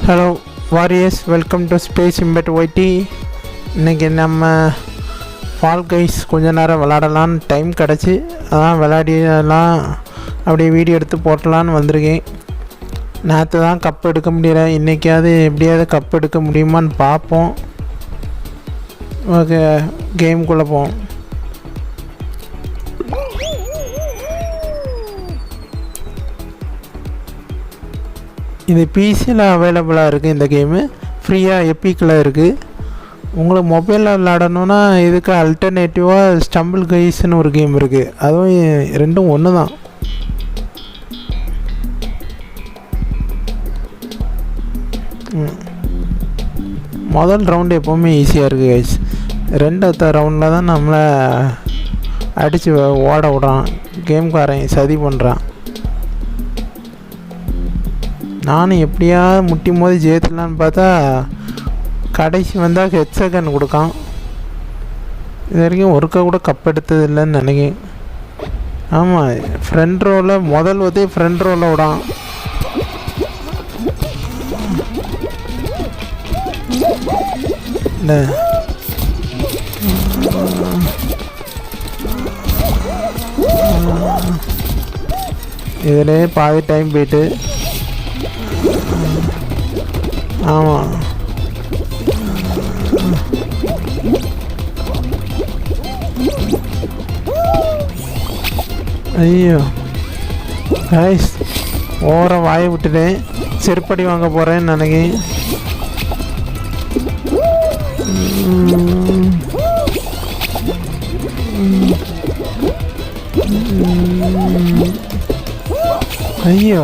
Hello warriors, welcome to space embed YT. இன்றைக்கி நம்ம fall guys கொஞ்ச நேரம் விளாடலான்னு டைம் கிடச்சி அதான் விளையாடிலாம் அப்படியே வீடியோ எடுத்து போட்டலான்னு வந்திருக்கேன். நேற்று தான் கப் எடுக்க முடியல, இன்றைக்காவது எப்படியாவது கப் எடுக்க முடியுமான்னு பார்ப்போம். ஓகே, கேமுக்குள்ளே போவோம். இது பிசியில் அவைலபிளாக இருக்குது. இந்த கேமு ஃப்ரீயாக எப்பிக்கில் இருக்குது. உங்களுக்கு மொபைலில் விளாடணுன்னா இதுக்கு அல்டர்னேட்டிவாக ஸ்டம்பிள் கைஸ்ன்னு ஒரு கேம் இருக்குது. அதுவும் ரெண்டும் ஒன்று தான். முதல் ரவுண்டு எப்போவுமே ஈஸியாக இருக்குது கைஸ். ரெண்டாவது ரவுண்டில் தான் நம்மளை அடித்து ஓட விட்றான் கேம்காரன், சதி பண்ணுறான். நானும் எப்படியாவது முட்டி மோதி ஜெயித்துலான்னு பார்த்தா கடைசி வந்தால் ஹெட் செகண்ட் கொடுக்கான். இது வரைக்கும் ஒருக்கா கூட கப் எடுத்தது இல்லைன்னு நினைக்கிறேன். ஆமாம், ஃப்ரண்ட் ரோவில் முதல் வந்து ஃப்ரண்ட் ரோவில் விடான். இல்லை இதிலே பாதி டைம் போயிட்டு. ஆமாம், ஐயோ கைஸ், ஓர வாயை விட்டுட்டேன். செருப்படி வாங்க போகிறேன்னு நினைக்கிறேன். ஐயோ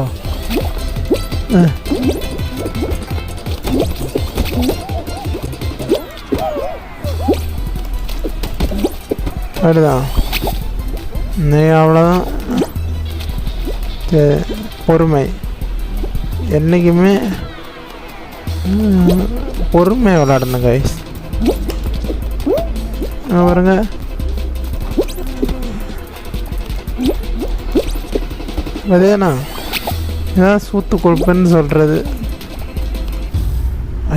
அப்படிதான், அவ்வளோதான். பொறுமை, என்றைக்குமே பொறுமை விளாடணும் கைஸ். பாருங்க, அதேண்ணா இதான் சூத்து கொடுப்பேன்னு சொல்கிறது.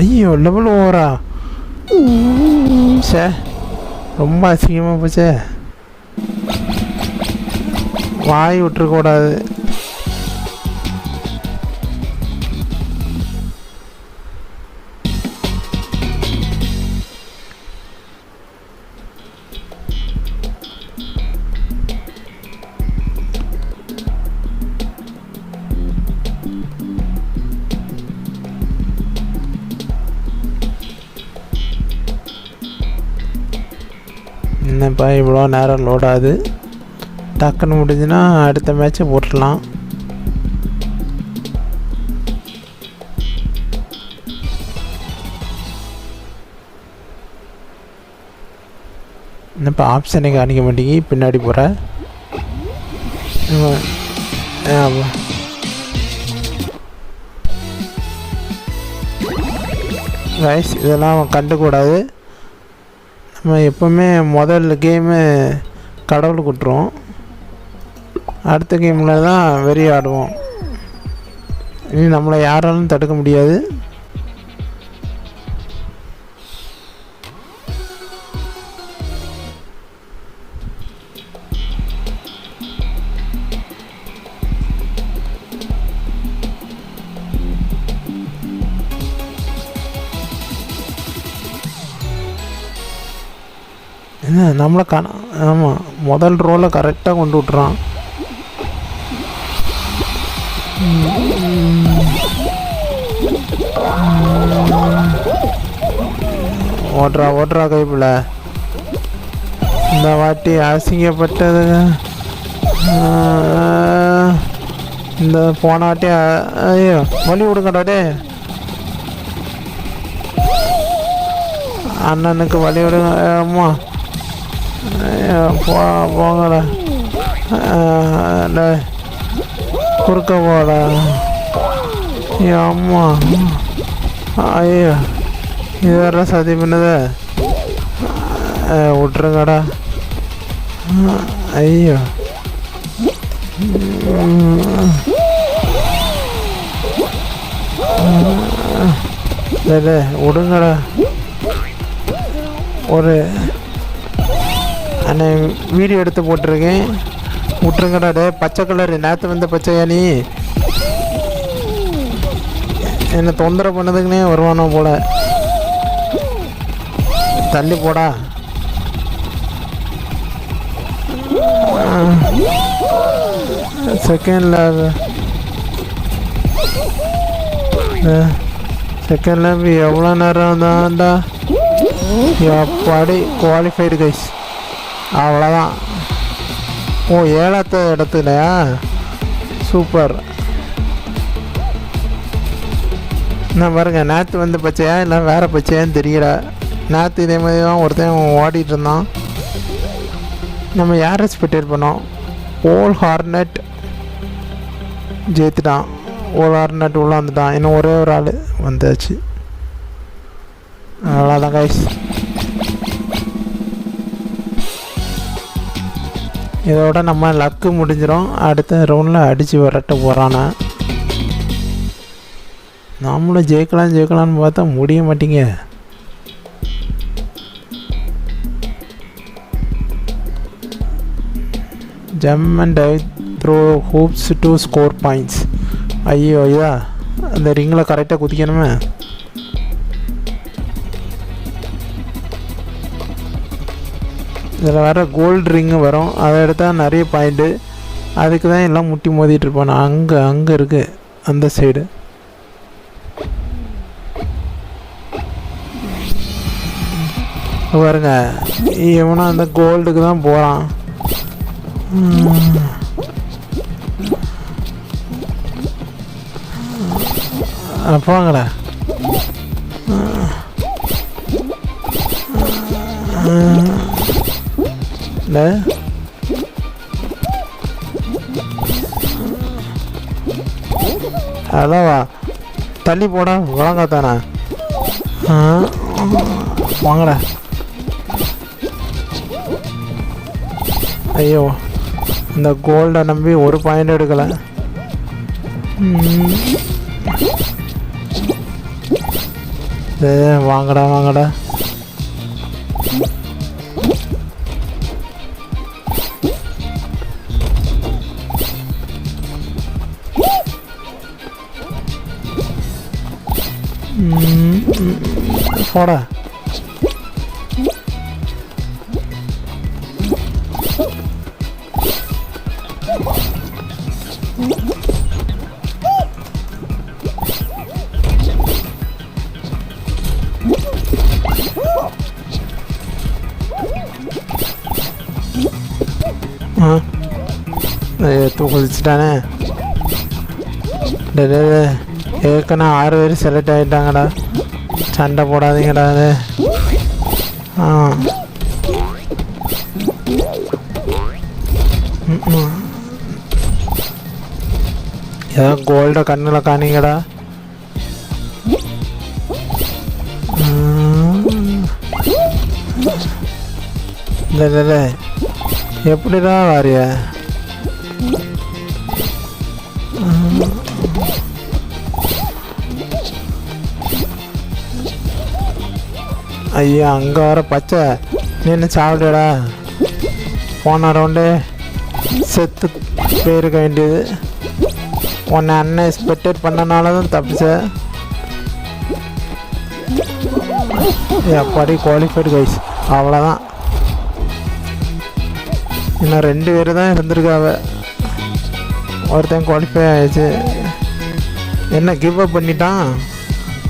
ஐயோ, லெவல் ஓவரா? சே, ரொம்ப அசிங்கமாக போச்சே. வாய் விட்டுருக்கூடாது. என்னப்பா இவ்வளோ நேரம் லோட் ஆகுது? டக்குன்னு முடிஞ்சுன்னா அடுத்த மேட்ச்சை போட்டுடலாம். என்னப்பா ஆப்ஷனை காணிக்க மாட்டேங்கி, பின்னாடி போகிற. ரைஸ், இதெல்லாம் அவன் கண்டுக்கூடாது. நம்ம எப்போவுமே முதல் கேமு கடவுள் விட்டுருவோம், அடுத்த கேமில் தான் வெறி ஆடுவோம். இனி நம்மளை யாராலும் தடுக்க முடியாது. என்ன நம்மளை ஆமாம், முதல் ரோலை கரெக்டாக கொண்டு விட்றான். ஓடுறா கைப்பில். இந்த வாட்டி அசிங்கப்பட்டது. இந்த போன வாட்டி ஐயோ வழி விடுங்கடாடே, அண்ணனுக்கு வழி விடுங்க. அம்மா போங்கடா, குறுக்க போடா. அம்மா ஐயோ, இது வேற சதி பண்ணுத. விட்டுருங்கடா. ஐயோ, இல்லை விடுங்கடா. ஒரு அண்ணே வீடியோ எடுத்து போட்டிருக்கேன், விட்டுருங்கடா. டே பச்சை கலரு நேற்று வந்த பச்சையா நீ என்னை தொந்தரவு பண்ணதுக்குன்னே வருவானோ போல. தள்ளி போடா. செகண்ட் லேப் எவ்வளோ நேரம் தான்டா. எப்பாடி குவாலிஃபைடு கைஸ், அவ்வளோதான். ஓ 7th இடத்துலையா, சூப்பர். நான் பாருங்க நேற்று வந்து பச்சையா இல்லை வேறு பச்சையான்னு தெரியல. நேற்று இதே மாதிரி தான் ஒருத்தன் ஓடிட்டு இருந்தான். நம்ம யாரை எக்ஸ்பெக்டேட் பண்ணோம்? ஓல் ஹார்னட் ஜெயித்துட்டான். ஓல் ஹார்னட் உள்ளே வந்துட்டான். இன்னும் ஒரே ஒரு ஆள் வந்தாச்சு. அவ்வளோதான் கைஸ். இதோட நம்ம லக்கு முடிஞ்சிடும். அடுத்த ரவுண்டில் அடித்து விரட்ட போகிறானா. நாமளும் ஜெயிக்கலான்னு பார்த்தா முடிய மாட்டீங்க. Jump and dive throw hoops to score points. ஐயோ ஐயா, அந்த ரிங்கில் கரெக்டாக குதிக்கணுமே. இதில் வேறு கோல்டு ரிங்கு வரும், அதை எடுத்தால் நிறைய பாயிண்ட்டு. அதுக்கு தான் எல்லாம் முட்டி மோதிட்டுருப்பான். அங்கே இருக்குது அந்த சைடு. பாருங்க இவனா அந்த கோல்டுக்கு தான் போகிறான். போங்களா. இல்லை அதாவா தள்ளி போடா வழங்காத்தானே. வாங்கடா. ஐயோ இந்த கோல்டை நம்பி ஒரு பாயிண்ட் எடுக்கலை. வாங்கடா. போடா. குதிச்சுட்டானே. ஏற்கனவே 6 பேர் செலக்ட் ஆகிட்டாங்கடா. சண்டை போடாதீங்கடா. அது ஏதோ கோல்டை கண்ணில் காணிங்கடா. இல்லை எப்படிதான் வாரிய. ஐயா அங்கே வர பச்சை நின்று சாப்பிடடா. போன ரவுண்டு செத்து போயிருக்க வேண்டியது. உன்னை அண்ணன் எக்ஸ்பெக்டேட் பண்ணனால தான் தப்பிச்ச. எப்படி குவாலிஃபைடு கைஸ், அவ்வளோதான். இன்னும் 2 பேர் தான் இருந்திருக்காவ. ஒருத்தன் குவாலிஃபை ஆயிடுச்சு. என்ன கிவ் அப் பண்ணிட்டான்.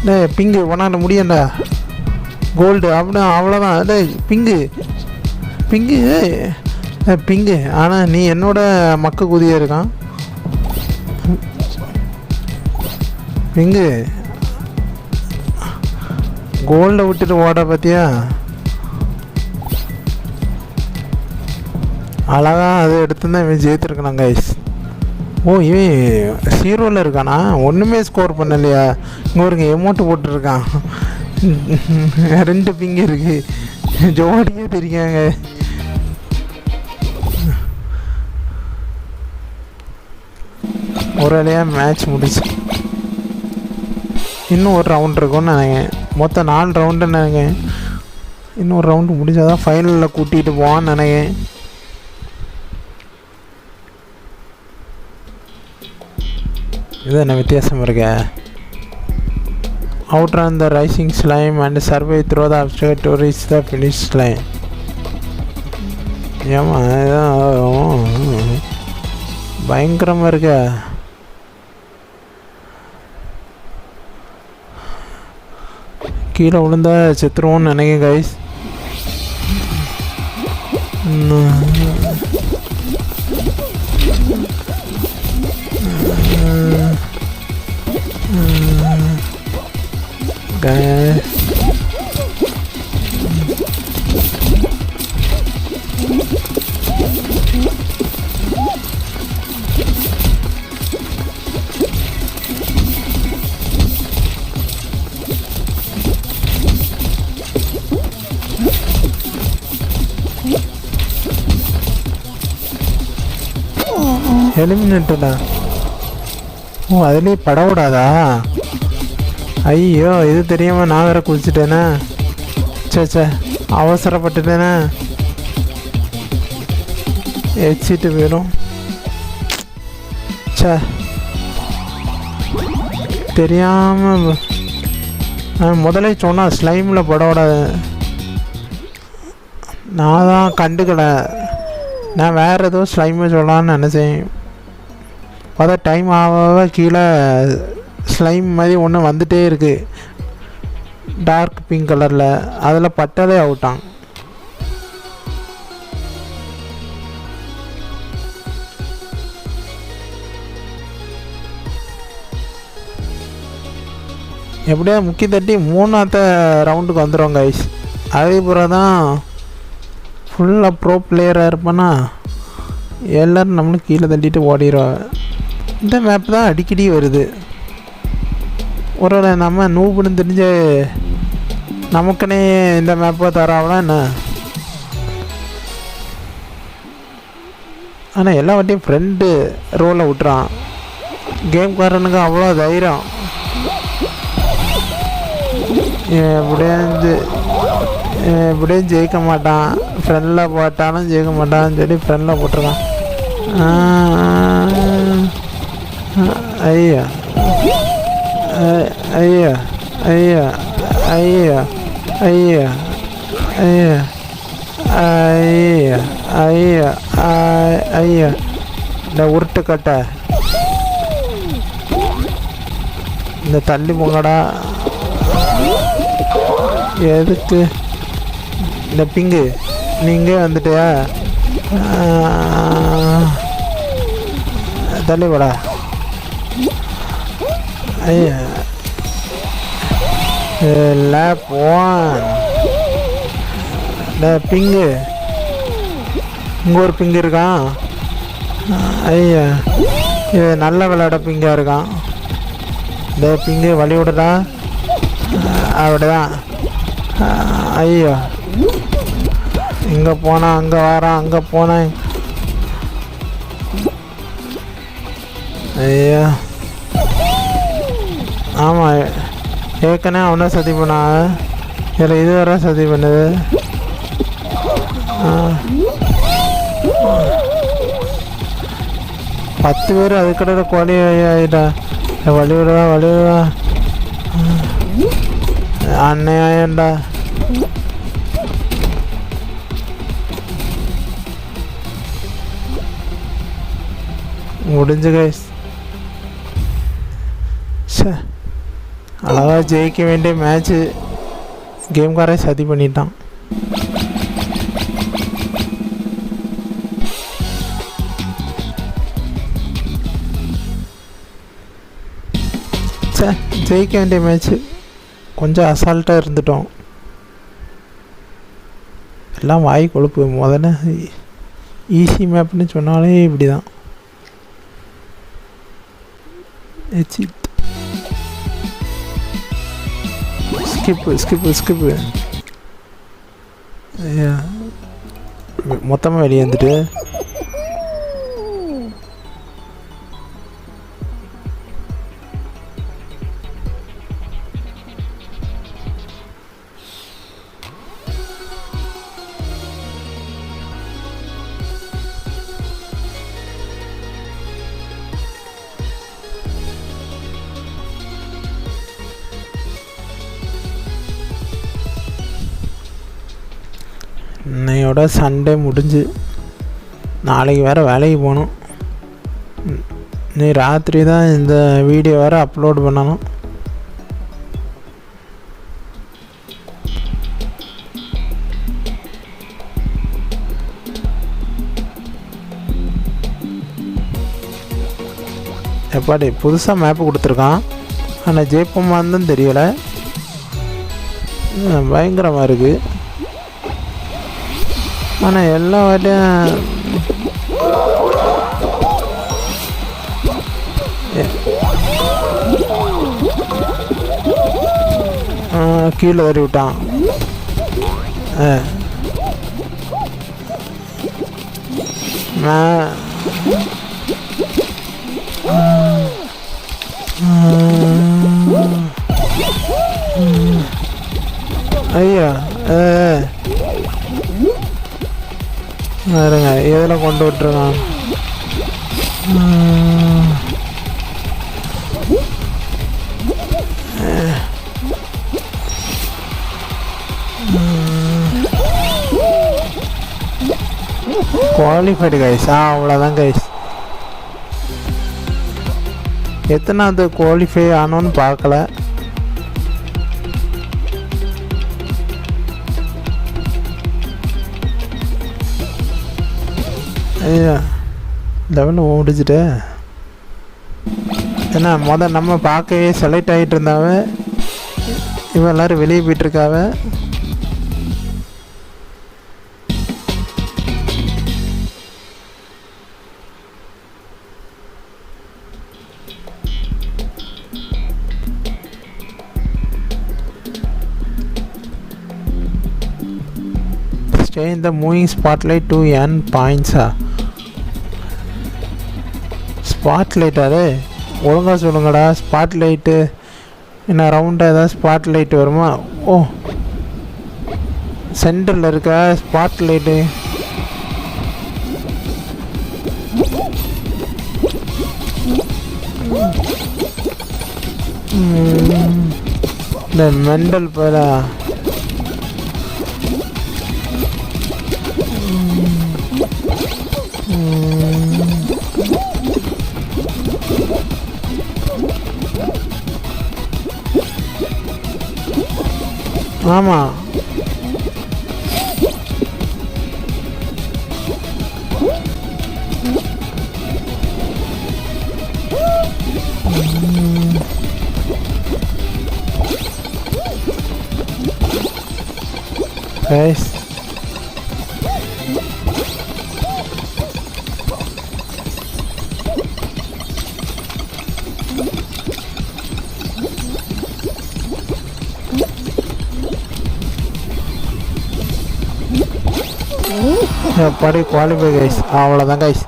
டே பிங்கு ஒன்னால முடியண்டா. கோல்டு அப்படின்னா அவ்வளோதான். டே பிங்கு ஆனால் நீ என்னோட மக்க குதியாக இருக்கான். பிங்கு கோல்டை விட்டுட்டு ஓட பார்த்தியா. அழகா அதை எடுத்துதான் இவன் ஜெயித்துருக்கான் கைஸ். ஓ இவன் 0ல் இருக்கானா, ஒன்றுமே ஸ்கோர் பண்ணலையா. இங்கே ஒரு எமௌண்ட்டு போட்டுருக்கான். 2 பிங்கு இருக்கு, ஜோடியே தெரியாங்க. ஒரு வழியாக மேட்ச் முடிச்சு. இன்னும் ஒரு ரவுண்ட் இருக்கும்னு நினைக்கிறேன். மொத்தம் 4 ரவுண்டுன்னு நினைக்கிறேன். இன்னொரு ரவுண்டு முடிஞ்சாதான் ஃபைனலில் கூட்டிகிட்டு போவான்னு நினைக்கிறேன். இது என்ன வித்தியாசம் இருக்க? outrun the rising slime and survive through the obstacle to reach the finish line. ஏமா பயங்கரமாக இருக்க. கீழே விழுந்தா செத்துருவோன்னு நினைக்கிறேன் கைஸ். எலிமினேட்டடா? ஓ, அதுலேயே பட விடாதா? ஐயோ, இது தெரியாமல் நான் வேற குதிச்சிட்டேனே. சே அவசரப்பட்டுட்டேனே. எச்சிட்டு போயிடும். சே தெரியாமல் முதலே சொன்னால் ஸ்லைமில் பட விடாது. நான் தான் கண்டுக்கலை. நான் வேறு ஏதோ ஸ்லைமை சொல்லலான்னு நினச்சேன். பார்த்தா டைம் ஆக கீழே ஸ்லைம் மாதிரி ஒன்று வந்துகிட்டே இருக்குது, டார்க் பிங்க் கலரில். அதில் பட்டாலே அவுட்டான். எப்படியா முக்கி தட்டி 3ஆவது ரவுண்டுக்கு வந்துடும் கைஸ். அதுக்கப்புறம் தான் ஃபுல்லாக ப்ரோ பிளேயராக இருப்பேன்னா எல்லோரும் நம்மளும் கீழே தட்டிட்டு ஓடிடுவோம். இந்த மேப் தான் அடிக்கடி வருது. ஒரு நம்ம நூபுன்னு தெரிஞ்ச நமக்குன்னே இந்த மேப்பை தராவலாம் என்ன? ஆனால் எல்லா வாட்டியும் ஃப்ரெண்டு ரோலை விட்டுறான். கேம்காரனுக்கு அவ்வளோ தைரியம். எப்படியும் ஜெயிக்க மாட்டான், ஃப்ரெண்டில் போட்டாலும் ஜெயிக்க மாட்டான்னு சொல்லி ஃப்ரெண்டில் போட்டிருக்கான். ஐயா ஐயா ஐயா ஐயா ஐயா ஐயா ஐயா ஐயா ஐயா இந்த உருட்டுக்கட்டை இந்த தள்ளி போங்கடா. எதுக்கு இந்த பிங்கு நீங்கள் வந்துட்டியா? தள்ளி போடா. ஐயா லேப் 1 பிங்கு. இங்கே ஒரு பிங்கு இருக்கான். ஐயா இது நல்ல விளையாட பிங்காக இருக்கான். இந்த பிங்கு வழி விடுதா? அப்படிதான். ஐயோ இங்கே போனால் அங்கே வரான், அங்கே போனேன். ஐயா ஆமாம், ஏற்கனவே அவனை சதி பண்ணாங்க. இதில் இது வர சதி பண்ணுது. பத்து பேர் அதுக்கட கோழி ஆகிட்டா. வழி விடுவா வழி விடுவா. அன்னையாண்டா. முடிஞ்சு கைஸ். அழகாக ஜெயிக்க வேண்டிய மேட்ச்சு கேம்காரே சதி பண்ணிட்டான். ஜெயிக்க வேண்டிய மேட்ச்சு கொஞ்சம் அசால்ட்டாக இருந்துட்டோம். எல்லாம் வாய் கொழுப்பு. முதல்ல ஈஸி மேப்னு சொன்னாலே இப்படி தான். ஸ்கிப்பு மொத்தமாக வெளியே வந்துட்டு இன்னையோட சண்டே முடிஞ்சு நாளைக்கு வேறு வேலைக்கு போகணும். நீ ராத்திரி தான் இந்த வீடியோ வேறு அப்லோட் பண்ணணும். எப்பாடி புதுசாக மேப்பு கொடுத்துருக்கான். ஆனால் ஜெயிப்போமான்னு தான் தெரியலை. பயங்கரமாக இருக்குது. ஆனால் எல்லா வாட்டியும் கீழே தறி விட்டான். ஐயா வேறுங்க எதில் கொண்டு விட்டுருக்கான். Qualified guys. அவ்வளோதான் கைஸ். எத்தனாவது குவாலிஃபை ஆனோன்னு பார்க்கல. ஐயா லெவலில் முடிச்சுட்டு ஏன்னா நம்ம பார்க்கவே செலக்ட் ஆகிட்டு இருந்தாவ. இவன் எல்லோரும் வெளியே போயிட்டுருக்காவ. Stay in the moving spotlight to earn points. Spotlight அது ஒழுங்காக சொல்லுங்கடா. ஸ்பாட்லைட்டு என்ன ரவுண்டாக ஏதாவது ஸ்பாட்லைட் வருமா? ஓ சென்டரில் இருக்க ஸ்பாட்லைட்டு. இந்த மெண்டல் போல ஆமாம். guys படி குவாலிஃபை கைஸ். அவ்வளோதான் கைஸ்.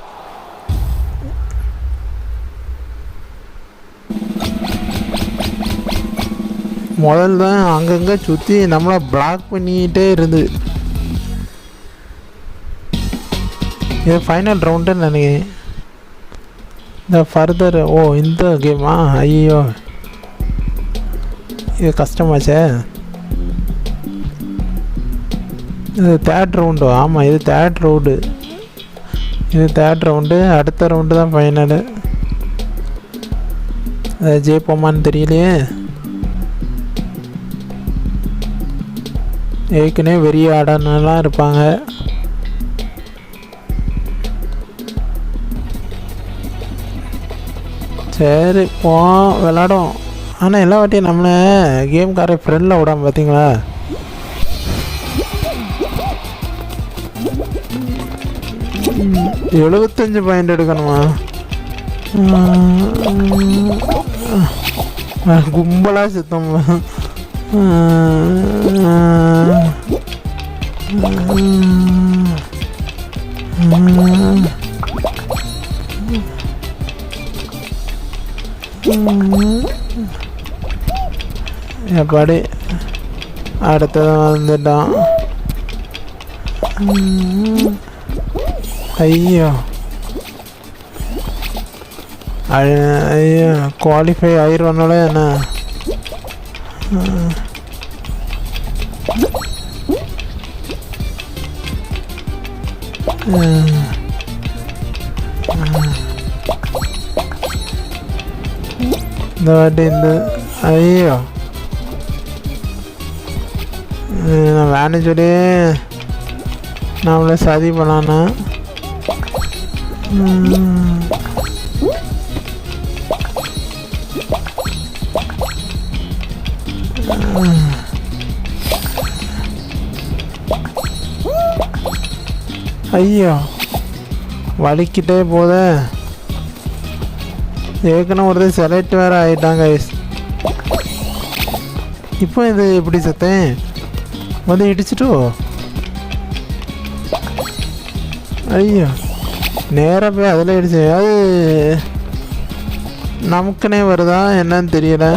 முதல்ல தான் அங்கங்கே சுற்றி நம்மளை பிளாக் பண்ணிகிட்டே இருந்து. இது ஃபைனல் ரவுண்டுன்னு நினைக்கிறேன். இந்த ஃபர்தர் இந்த கேமா? ஐயோ இது கஷ்டமாச்சே. இது தேர்ட் ரவுண்டு. ஆமாம் இது தேர்ட் ரவுண்டு. அடுத்த ரவுண்டு தான் ஃபைனலு. அதை ஜெயிப்போமான்னு தெரியலையே. ஏற்கனவே வெறிய ஆடனெல்லாம் இருப்பாங்க. சரி போ விளாடும். ஆனால் எல்லா வாட்டியும் நம்மளை கேம்கார ஃப்ரெண்டில் விடாமல் பார்த்தீங்களா? எழுபத்தஞ்சு பாயிண்ட் எடுக்கணுமா? கும்பலாக சுத்தம். எப்படி அடுத்ததான் வந்துட்டான். ஐயோ ஐயோ குவாலிஃபை ஆயிடுவானோட என்ன? இந்த வாட்டி இந்த ஐயோ நான் வேணும் சொல்லி நம்மள சதி பண்ணானா. ஐயோ வலிக்கிட்டே போத. ஏற்கனவே ஒருத்தர் செலக்ட் வேறு ஆகிட்டாங்க. இப்போ இது எப்படி சத்தேன் வந்து இடிச்சிட்டோ. ஐயோ நேராக போய் அதில் இடிச்சு. அது நமக்குனே வருதா என்னன்னு தெரியல.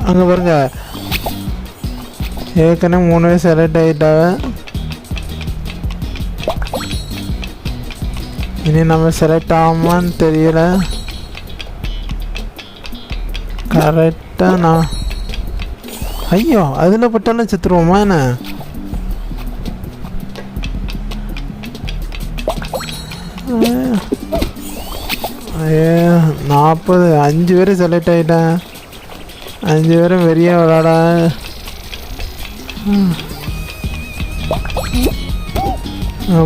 அங்கே பாருங்க ஏற்கனவே 3 பேர் செலக்ட் ஆகிட்டாங்க. இனி நம்ம செலக்ட் ஆகுமான்னு தெரியல. கரெக்டாக நான் ஐயோ அதில் பட்டாலும் செத்துருவோமா என்ன? ஐயோ 40 5 பேர் செலக்ட் ஆகிட்டேன். 5 பேரும் வெறிய விளாட.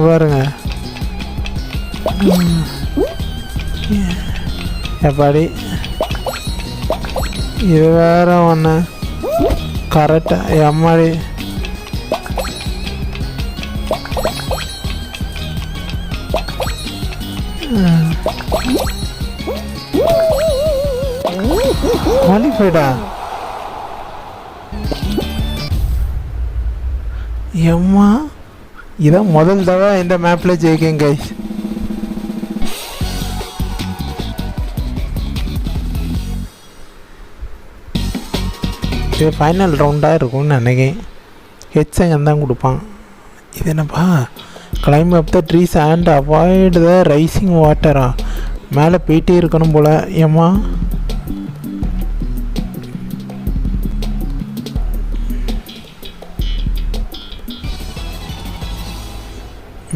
பாருங்க எப்பாடி இது வேற ஒன்று கரெக்டாக எம்மாடி. குவாலிஃபைடா எம்மா இதான் முதல் தடவை இந்த மேப்பில் ஜெயிக்கேன் கைஸ். இது ஃபைனல் ரவுண்டாக இருக்கும்னு நினைக்கிறேன். ஹெட்ஸங்க தான் கொடுப்பான். இது என்னப்பா climb up the trees and avoid the rising வாட்டரா. மேலே போயிட்டே இருக்கணும் போல். ஏம்மா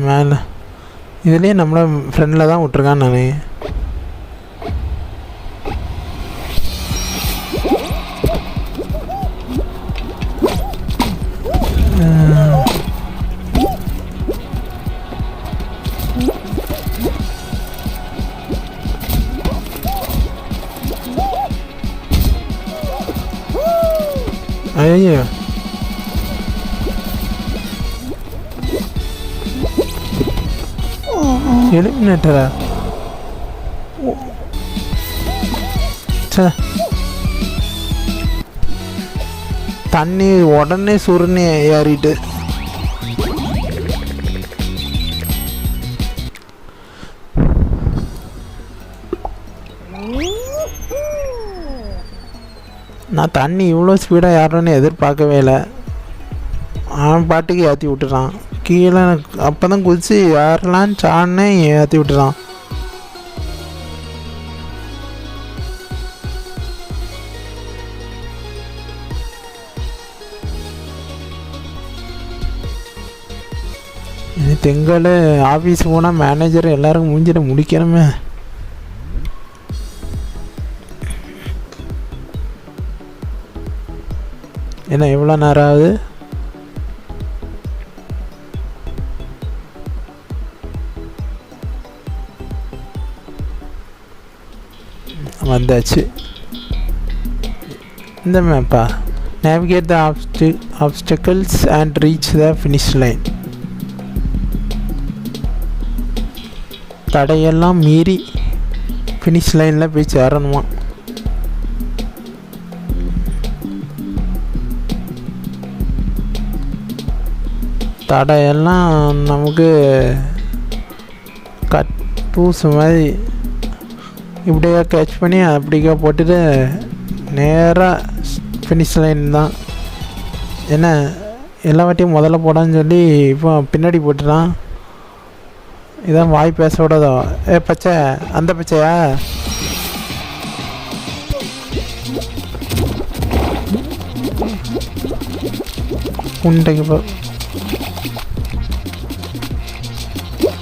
மேலே இதுலேயே நம்மளை ஃப்ரெண்டில் தான் விட்ருக்கான்னு நான். ஐயோ எலிமினேட்டரா? தண்ணி உடனே சுருன்னு ஏறிட்டு. நான் தண்ணி இவ்வளோ ஸ்பீடாக ஏறணும்னு எதிர்பார்க்கவே இல்லை. அவன் பாட்டுக்கு ஏற்றி விட்டுறான் கீழே. அப்போ தான் குதிச்சு ஏறலான்னு சான்னே ஏற்றி விட்டுறான். இனி திங்கள் ஆஃபீஸ் போனால் மேனேஜர் எல்லாருக்கும் மூஞ்சிட முடிக்கணுமே. என்ன எவ்வளோ நேரம் ஆகுது? வந்தாச்சு. இந்த மேப்பா navigate the obstacles and reach the finish line. தடையெல்லாம் மீறி ஃபினிஷ் லைனில் போய் சேரணுமா. தடையெல்லாம் நமக்கு கட் பூசு மாதிரி இப்படியா கேட்ச் பண்ணி அப்படிக்கா போட்டுட்டு நேராக ஃபினிஷ் லைன் தான். என்ன எல்லா வாட்டியும் முதல்ல போடான்னு சொல்லி இப்போ பின்னாடி போட்டுட்டான். இதான் வாய் பேச விடாதோ. பச்சை அந்த பச்சையா? குண்டைக்கு போ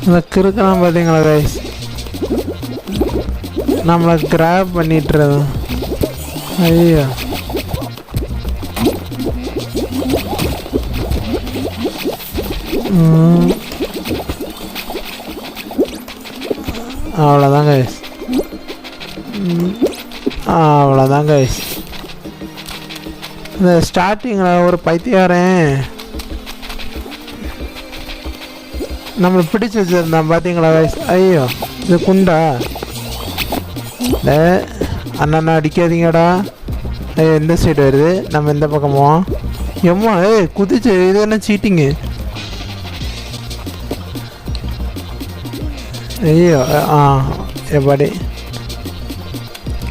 இந்த கிறுக்கெல்லாம் பார்த்தீங்களா கைஸ், நம்மளை கிராப் பண்ணிட்டுறது. ஐயோ அவ்வளோதான் கைஸ், அவ்வளோதான் கைஸ். இந்த ஸ்டார்டிங்கில் ஒரு பைத்தியாரன் நம்மளை பிடிச்சி வச்சுருந்தான் பார்த்தீங்களா கைஸ். ஐயோ இது குண்டா, அண்ணா அடிக்காதீங்கடா. ஐயோ எந்த சைடு வருது, நம்ம எந்த பக்கமோ எம்மா குதிச்சு, இது என்ன சீட்டிங்கு. ஐயோ எப்படி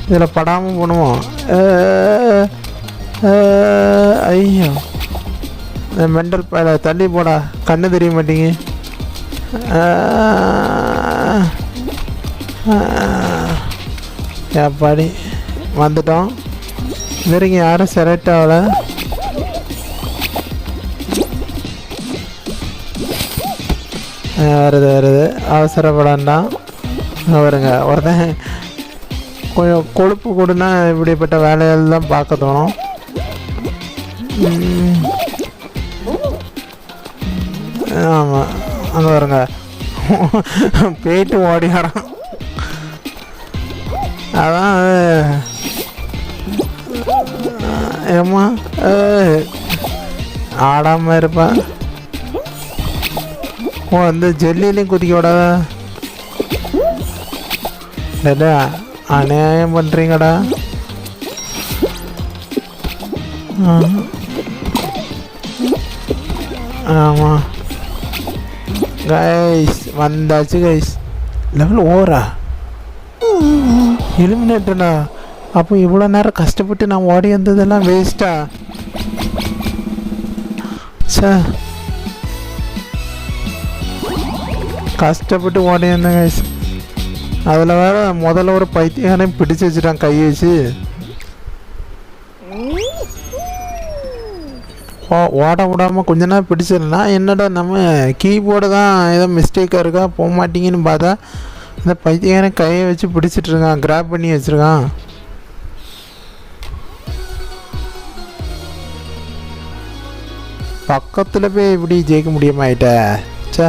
இதில் படாமல் பண்ணுவோம். ஐயோ மெண்டல் பையில தள்ளி போடா, கண்ணு தெரிய மாட்டேங்க. எப்பாடி வந்துட்டோம், இதுவரைங்க யாரும் செலக்ட் ஆகலை. வருது அவசரப்படாண்டாம். வருங்க ஒருத்தன் கொஞ்சம் கொழுப்பு கொடுனா இப்படிப்பட்ட வேலையெல்லாம் பார்க்க தோணும். ஆமாம் அங்கே வருங்க போயிட்டு ஓடியாரான். அதான் ஏம்மா ஆடாமல் இருப்பேன். ஓ அந்த ஜெல்லிலையும் குதிக்க விடாதா, டேடா அநியாயம் பண்ணுறீங்கடா. ஆமாம் கைஸ் வந்தாச்சு கைஸ். லெவல் ஓவரா எலிமினேட்டடா. அப்போ இவ்வளோ நேரம் கஷ்டப்பட்டு நான் ஓடி வந்ததெல்லாம் வேஸ்ட்டா. சார் கஷ்டப்பட்டு ஓடி வந்தேன் கைஸ். அதில் வேற முதல்ல ஒரு பைத்தியாரையும் பிடிச்சி வச்சுட்டான் கை வச்சு. ஓட விடாமல் கொஞ்ச நேரம் பிடிச்சிடலாம். என்னடா நம்ம கீபோர்டு தான் ஏதோ மிஸ்டேக்காக இருக்கா போக மாட்டீங்கன்னு பார்த்தா இந்த பைத்தியாரை கையை வச்சு பிடிச்சிட்டு இருக்கான், கிராப் பண்ணி வச்சுருக்கான். பக்கத்தில் போய் இப்படி ஜெயிக்க முடியாம ஆயிட்ட. சே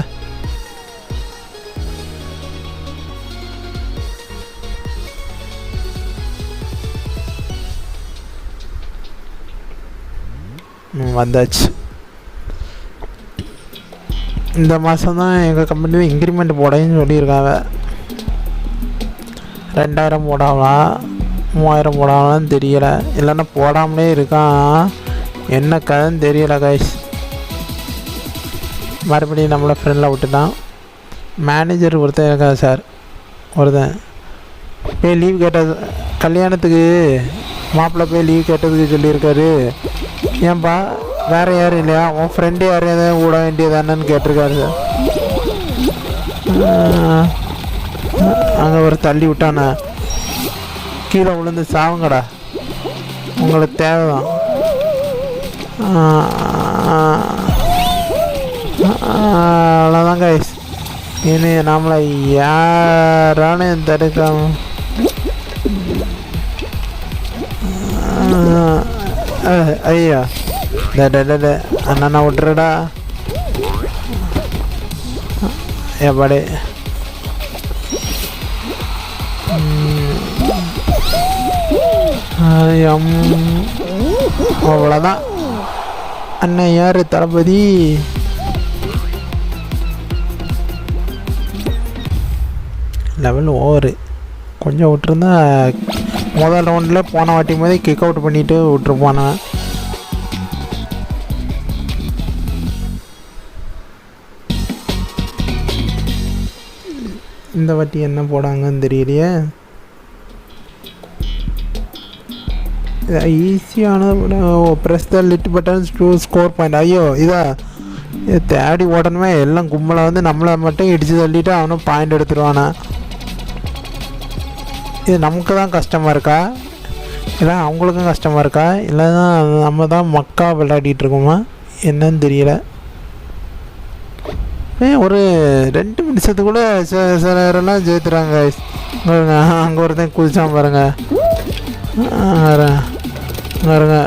வந்தாச்சு. இந்த மாதம் தான் எங்கள் கம்பெனியில் இன்க்ரிமெண்ட் போடன்னு சொல்லியிருக்காங்க. 2000 போடாமலாம் 3000 போடாமலான்னு தெரியலை, இல்லைன்னா போடாமலே இருக்கான். என்ன கதைன்னு தெரியலை கைஸ். மறுபடியும் நம்மளை ஃப்ரெண்டில் விட்டுட்டான். மேனேஜர் ஒருத்தன் இருக்கா சார், ஒருத்தன் போய் லீவ் கேட்டது, கல்யாணத்துக்கு மாப்பிள்ளை போய் லீவ் கேட்டதுக்கு சொல்லியிருக்காரு. ஏன்பா வேறு யாரும் இல்லையா, உன் ஃப்ரெண்டு யாரும் எதாவது விட வேண்டியதானன்னு கேட்டிருக்காரு சார். அங்கே ஒரு தள்ளி விட்டானே, கீழே விழுந்து சாவுங்கடா, உங்களுக்கு தேவைதான். அவ்வளோதான் கைஸ். இனி நம்மளை யாராலும் தடுக்காம ஐயா அண்ணா விட்டுறடா எப்பாடி. அவ்வளோதான். அண்ணன் யார் தளபதி. Level over. கொஞ்சம் விட்டுருந்தா முதல் ரவுண்டில் போன வாட்டி மாதிரி கிக் அவுட் பண்ணிவிட்டு விட்டுருப்பானே. இந்த வாட்டி என்ன போடாங்கன்னு தெரியலையே. ஈஸியான press the lit buttons to score point. ஐயோ இதா தேடி ஓடணுமே, எல்லாம் கும்பலை வந்து நம்மளை மட்டும் இடித்து தள்ளிட்டு அவனும் பாயிண்ட் எடுத்துருவானே. இது நமக்கு தான் கஷ்டமாக இருக்கா, இல்லை அவங்களுக்கும் கஷ்டமாக இருக்கா, இல்லை தான் நம்ம தான் மக்கா விளையாடிட்டு இருக்கோமா, என்னன்னு தெரியல. ஒரு 2 நிமிஷத்துக்குள்ள சிலரெல்லாம் ஜெயித்துறாங்க. அங்கே ஒருத்தன் குதிச்சான் பாருங்க. பாருங்க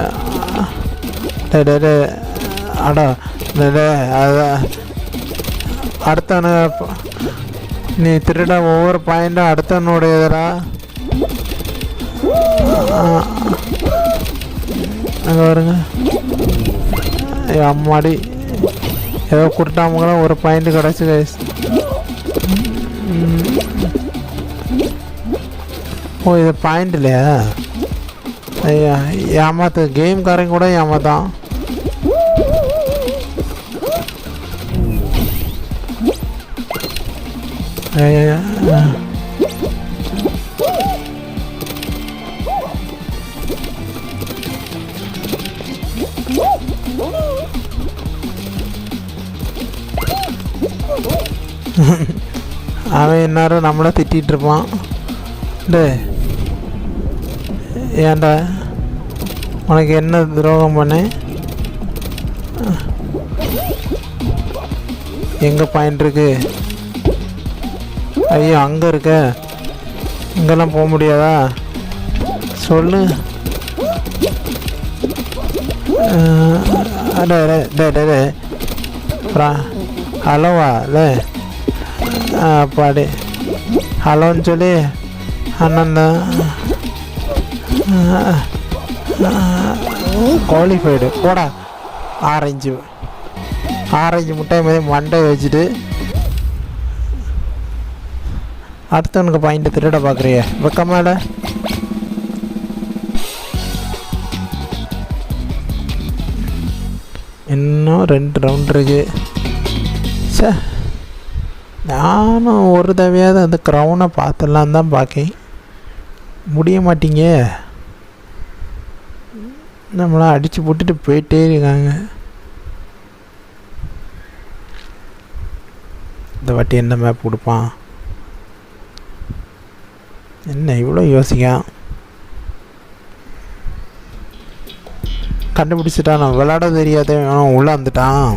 அடா அதான் அடுத்தவனு நீ திருட ஒவ்வொரு பாயிண்ட்டும் அடுத்தவனுடையதா. அங்கே வருங்க அம்மாடி ஏதோ குருட்டாமங்களும் ஒரு பாயிண்ட் கிடச்சி கைஸ். ஓ இது பாயிண்ட் இல்லையா? ஐயா ஏமாத்து கேம்காரங்க கூட ஏமாத்தான். அவன் என்னாரும் நம்மளை திட்டிகிட்டு இருப்பான். டே ஏன்டா உனக்கு என்ன துரோகம் பண்ணேன்? எங்கே பாயிண்ட் இருக்கு? ஐயோ அங்கே இருக்க, இங்கெல்லாம் போக முடியாதா சொல்லு. ஹலோவா இல்லை அப்பாடி ஹலோன்னு சொல்லி அண்ணன் தான் குவாலிஃபைடு போடா. ஆரஞ்சு முட்டாய் மாதிரி மண்டை வச்சுட்டு அடுத்தவனுக்கு பாயிண்ட் திருட பார்க்குறிய வெக்கமால. இன்னும் 2 ரவுண்ட் இருக்கு. சே நானும் ஒரு தடவையாவது அந்த க்ரௌனை பார்த்துடலாம் தான் பார்க்கேன், முடிய மாட்டீங்க. நம்மளாம் அடித்து போட்டுட்டு போயிட்டே இருக்காங்க. இந்த வாட்டி என்ன மேப் கொடுப்பான்? என்ன இவ்வளோ யோசிக்கான்? கண்டுபிடிச்சிட்டான். விளாட தெரியாத உள்ளே வந்துட்டான்.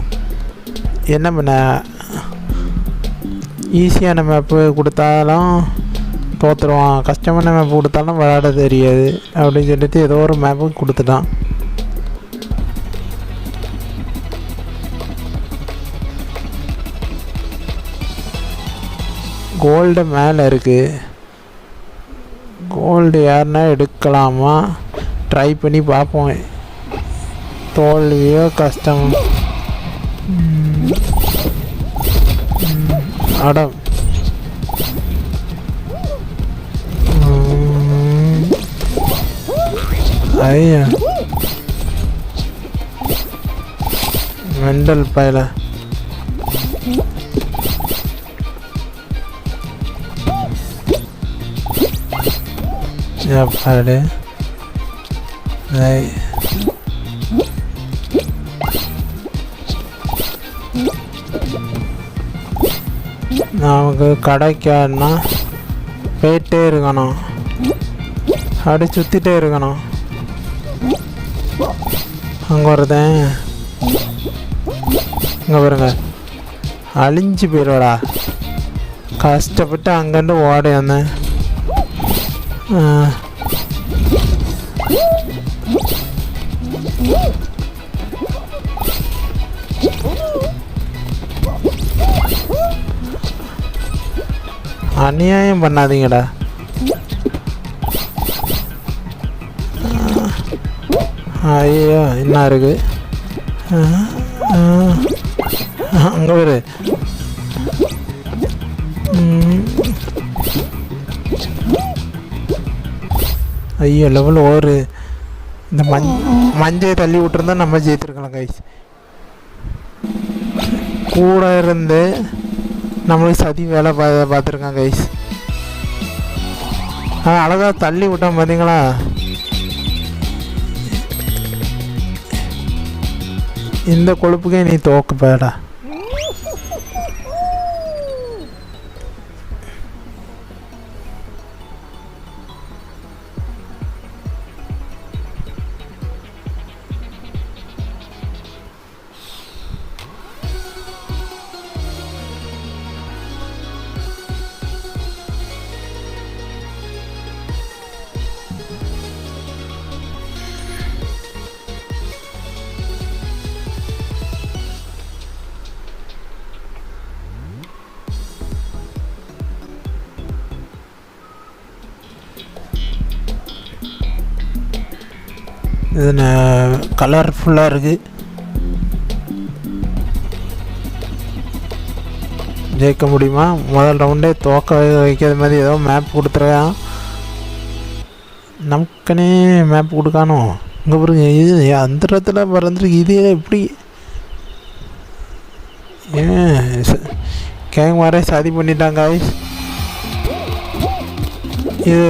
என்ன பண்ண? ஈஸியான மேப்பு கொடுத்தாலும் தோற்றுருவான், கஷ்டமான மேப்பு கொடுத்தாலும் விளாட தெரியாது அப்படின்னு சொல்லிட்டு ஏதோ ஒரு மேப்பு கொடுத்துட்டான். கோல்டு மேலே இருக்குது. கோல்டு யாருன்னா எடுக்கலாமா? ட்ரை பண்ணி பார்ப்போம். தோல்வியோ கஷ்டம். அடம் ஐயா மெண்டல் பயல. எப்பாடு நமக்கு கிடைக்காதுன்னா போயிட்டே இருக்கணும், அப்படி சுற்றிட்டே இருக்கணும். அங்கே வருதேன், இங்கே பாருங்க அழிஞ்சு போயிடுவாடா. கஷ்டப்பட்டு அங்கேருந்து ஓடி வந்தேன். அநியாயம் பண்ணாதீங்கடா. ஐயோ என்ன இருக்கு அங்கே ஒரு ஐயோ லெவல் ஓவர். இந்த மஞ்சை தள்ளி விட்டுருந்தா நம்ம ஜெயித்திருக்கலாம் கைஸ். கூட இருந்து நம்மளுக்கு சதி வேலை பார்த்துருக்கான் கைஸ். அழகாக தள்ளி விட்டோம் பார்த்தீங்களா? இந்த கொழுப்புக்கே நீ தோக்கப்படா. இது கலர்ஃபுல்லாக இருக்குது. ஜெயிக்க முடியுமா? முதல் ரவுண்டே தோக்க வைக்காத மாதிரி ஏதோ மேப் கொடுத்துருக்கான். நமக்குனே மேப் கொடுக்கானோ. இங்கே பாருங்க, இது அந்த இடத்துல பறந்துருக்கு. இது எப்படி கேங் மாரே சதி பண்ணிட்டாங்க. இது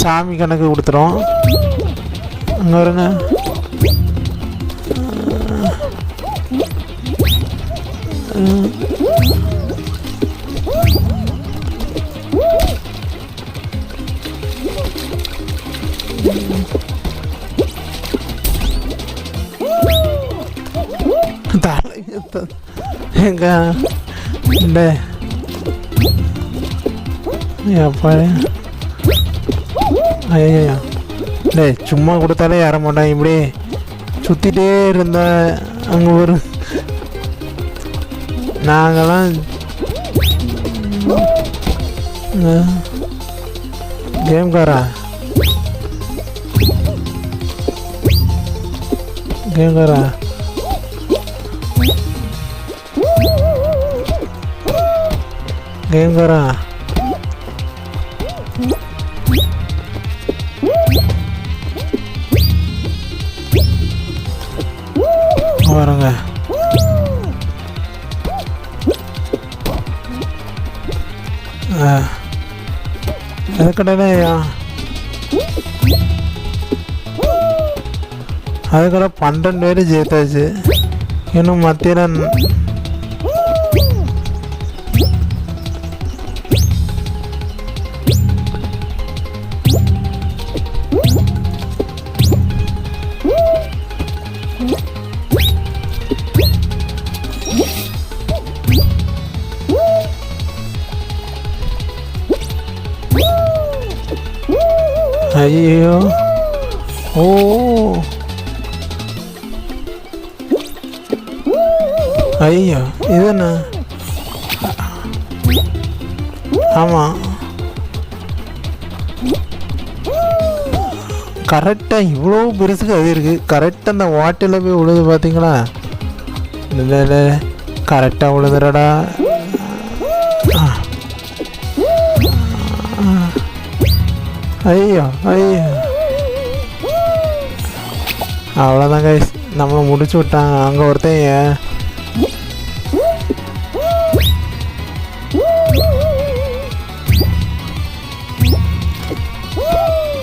சாமி கணக்கு கொடுத்துரும். அங்கே வருங்க. எங்க இந்த ஐயா டே சும்மா கொடுத்தாலே ஏற மாட்டான். இப்படி சுற்றிட்டே இருந்த அங்கே ஒரு நாங்கள்லாம் கேம்காரா கேம்காரா கேம்காரா வரங்க. அதுக்கடையா அதுக்கட 12 பேர் ஜெயித்தாச்சு. இன்னும் மத்தியில் ஐயோ ஓ ஐயோ இது என்ன? ஆமாம் கரெக்டாக இவ்வளோ பெருசுக்கு அது இருக்குது. கரெக்டாக அந்த வாட்டில் போய் விழுது பார்த்தீங்களா? இல்லை இல்லை கரெக்டாக விழுதுறடா. ஐயோ ஐயோ அவ்வளோதான் கைஸ், நம்மளை முடிச்சு விட்டாங்க. அங்கே ஒருத்தன்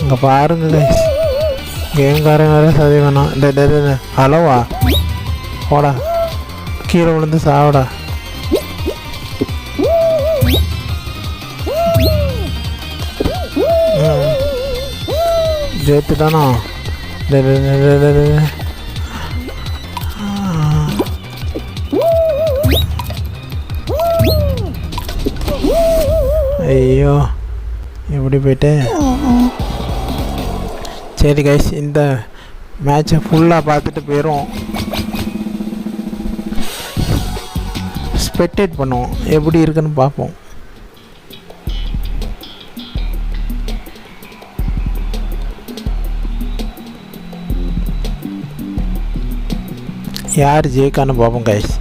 இங்கே பாருங்க கைஸ், கேம்காரன் வேறு சதி வேணாம். இந்த ஹலோவா போடா, கீழே விழுந்து சாவடா. ஜெயித்துட்டானோ? ஐயோ எப்படி போயிட்டேன். சரி கைஸ், இந்த மேட்சை ஃபுல்லாக பார்த்துட்டு போயிடும். ஸ்பெக்டேட் பண்ணுவோம், எப்படி இருக்குன்னு பார்ப்போம். யார் ஜெயிக்கான்னு பார்ப்போம் கைஸ்.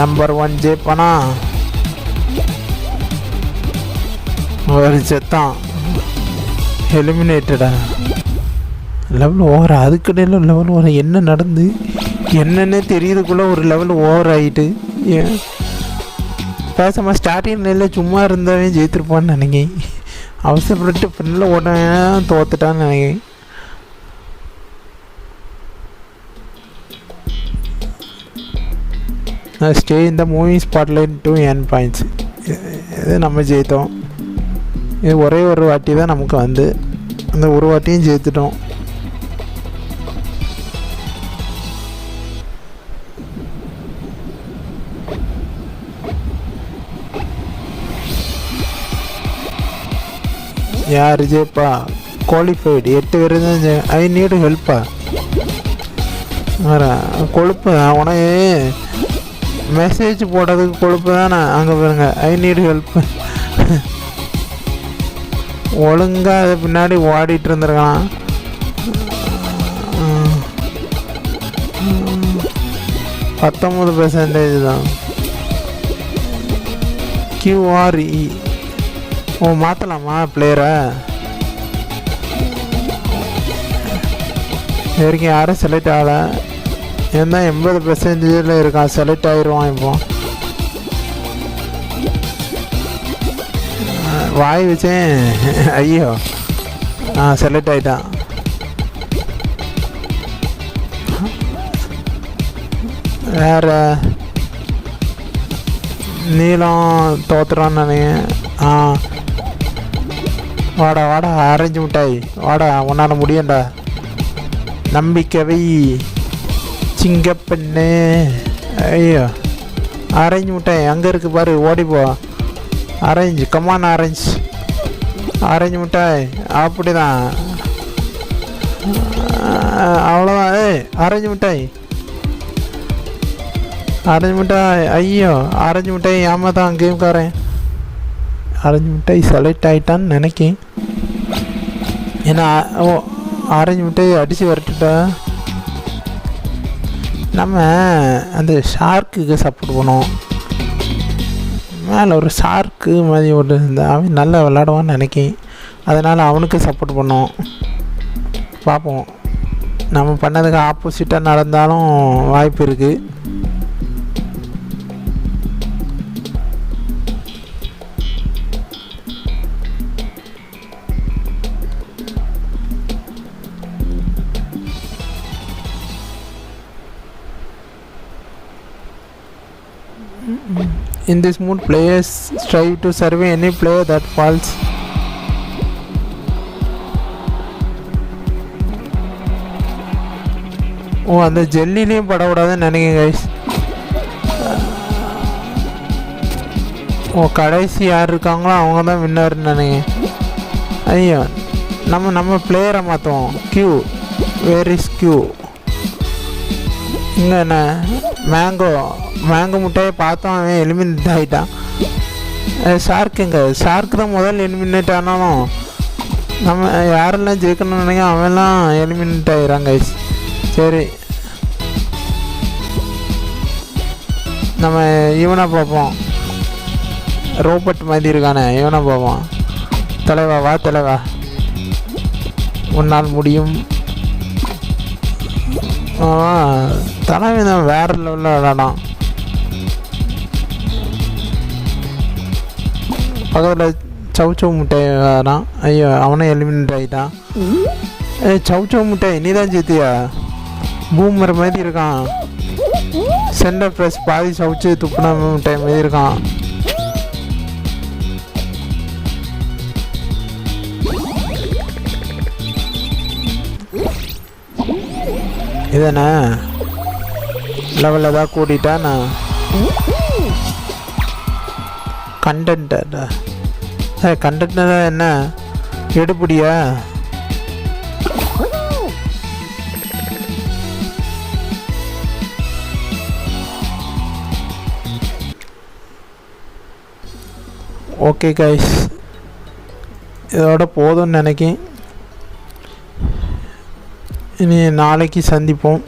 நம்பர் 1 ஜெயிப்பானா? ஒரு செத்தான், எலிமினேட்டடா. Level over. அதுக்கிடையில் லெவல் ஓவர் என்ன நடந்து என்னன்னே தெரியுதுக்குள்ளே ஒரு லெவல் ஓவர் ஆகிட்டு. ஏன் பேசாமல் ஸ்டார்டிங் நிலையில் சும்மா இருந்தாவே ஜெயித்திருப்பான்னு நினைக்கிறேன். அவசரப்பட்டு ஃப்ரெண்டில் ஓட்டேன் தோத்துட்டான்னு நினைக்கிறேன். ஸ்டே இந்த மூவி ஸ்பாட்லைட் 2 என் பாயிண்ட்ஸ். இது நம்ம ஜெயித்தோம். இது ஒரே ஒரு வாட்டி தான் நமக்கு வந்து, அந்த ஒரு வாட்டியும் ஜெயித்துட்டோம். யார் ஜெயிப்பா? குவாலிஃபைடு 8 பேர் தான். ஐ நீடு ஹெல்ப்பா வேறு கொழுப்பு உனக்கு மெசேஜ் போடுறதுக்கு கொழுப்பு தானே. அங்கே பாருங்க ஐ நீடு ஹெல்ப்பு. ஒழுங்காக அது பின்னாடி ஓடிட்டு இருந்திருக்கான். 19% தான். QRE மாற்றலாமா பிளேயரை? இது வரைக்கும் யாரும் செலக்ட் ஆகலை. ஏன்னா 80% இருக்கான். செலக்ட் ஆகிடுவான் இப்போ. வாய் வச்சேன். ஐயோ செலக்ட் ஆகிட்டான். வேறு நீளம் தோத்துறான்னு நினைக்கிறேன். வாடா வாடா ஆரஞ்சு மிட்டாய் வாடா, உன்னால் முடியண்டா. நம்பிக்கை சிங்கப்பண்ணு. ஐயோ ஆரஞ்சு மிட்டாய் அங்கே இருக்குது பாரு, ஓடிப்போ. ஆரஞ்சு கமான் ஆரஞ்சு மிட்டாய். அப்படி தான் அவ்வளோதான். ஆரஞ்சு மிட்டாய் ஐயோ ஆரஞ்சு மிட்டாய் ஏமாதான் கேம்காரன். ஆரஞ்சு மிட்டாய் செலக்ட் ஆகிட்டான்னு நினைக்கேன். ஏன்னா ஆரஞ்சு மிட்டாய் அடித்து வரட்டுட்டா. நம்ம அந்த ஷார்க்குக்கு சப்போர்ட் பண்ணுவோம். மேலே ஒரு ஷார்க்கு மாதிரி ஒரு அவன் நல்லா விளாடுவான்னு நினைக்கேன். அதனால் அவனுக்கு சப்போர்ட் பண்ணோம். பார்ப்போம், நம்ம பண்ணதுக்கு ஆப்போசிட்டாக நடந்தாலும் வாய்ப்பு இருக்குது. In this mode, players strive to survey any player that falls. அந்த ஜெல்லிலையும் படக்கூடாதுன்னு நினைக்கிறேன் கைஸ். கடைசி யார் இருக்காங்களோ அவங்க தான் வின்னர்னு நினைக்கிறேன். ஐயோ நம்ம பிளேயரை மாற்றுவோம். Where is Q? இங்கே என்ன மேங்கோ முட்டையை பார்த்தோம், அவன் எலிமினேட் ஆகிட்டான். ஷார்க்கு தான் முதல் எலிமினேட் ஆனாலும் நம்ம யாரெல்லாம் ஜெயிக்கணும்னு நினைக்க அவன்லாம் எலிமினேட் ஆகிடுறாங்க. சரி நம்ம இவனை பார்ப்போம். ரோபோட் மாதிரி இருக்கானே இவனை பார்ப்போம். தலைவா உன்னால் முடியும். தலைமை தான் வேறு லெவலில் விளாடான். பக்கத்தில் சவுச்சவ் முட்டாய் வரான். ஐயோ அவனே எலிமினேட் ஆகிட்டான். சவுச்சவ் முட்டாய் நீ தான் ஜெயித்தியா? பூமர் மாதிரி இருக்கான். சென்டர் ப்ரெஸ் பாதி சவுச்சு துப்புனா முட்டாய் மாதிரி இருக்கான். இதானே லெவலில் தான் கூட்டிட்டான். கண்டென்ட்டா என்ன எடுப்படியா? ஓகே கைஸ், இதோட போதும்னு நினைக்கிறேன். இனி நாளைக்கு சந்திப்போம்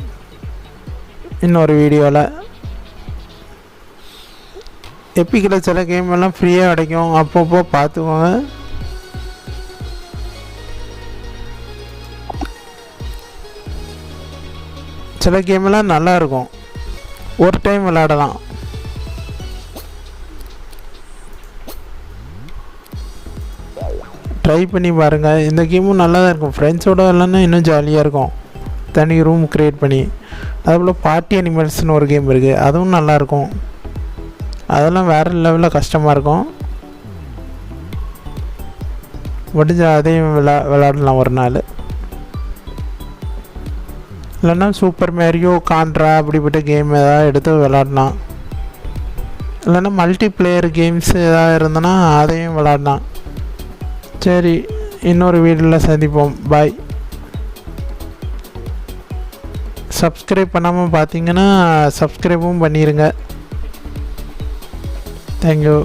இன்னொரு வீடியோவில். எப்பிக்கில் சில கேம் எல்லாம் ஃப்ரீயாக கிடைக்கும், அப்பப்போ பார்த்துக்கோங்க. சில கேமெல்லாம் நல்லா இருக்கும், ஒரு டைம் விளையாடலாம். ட்ரை பண்ணி பாருங்கள். இந்த கேமும் நல்லா தான் இருக்கும். ஃப்ரெண்ட்ஸோடு இல்லைன்னா இன்னும் ஜாலியாக இருக்கும். தனி ரூம் க்ரியேட் பண்ணி. அதுபோல் பார்ட்டி அனிமல்ஸ்னு ஒரு கேம் இருக்குது, அதுவும் நல்லாயிருக்கும். அதெல்லாம் வேறு லெவலில் கஷ்டமாக இருக்கும். முடிஞ்சால் அதையும் விளாடலாம் ஒரு நாள். இல்லைன்னா சூப்பர் மேரியோ கான்ட்ரா அப்படிப்பட்ட கேம் எதாவது எடுத்து விளாடலாம். இல்லைன்னா மல்டி பிளேயர் கேம்ஸ் எதாவது இருந்ததுன்னா அதையும் விளாடலாம். சரி, இன்னொரு வீடியோவில் சந்திப்போம். பாய். சப்ஸ்கிரைப் பண்ணாமல் பார்த்தீங்கன்னா சப்ஸ்கிரைபும் பண்ணிடுங்க. தேங்க்யூ.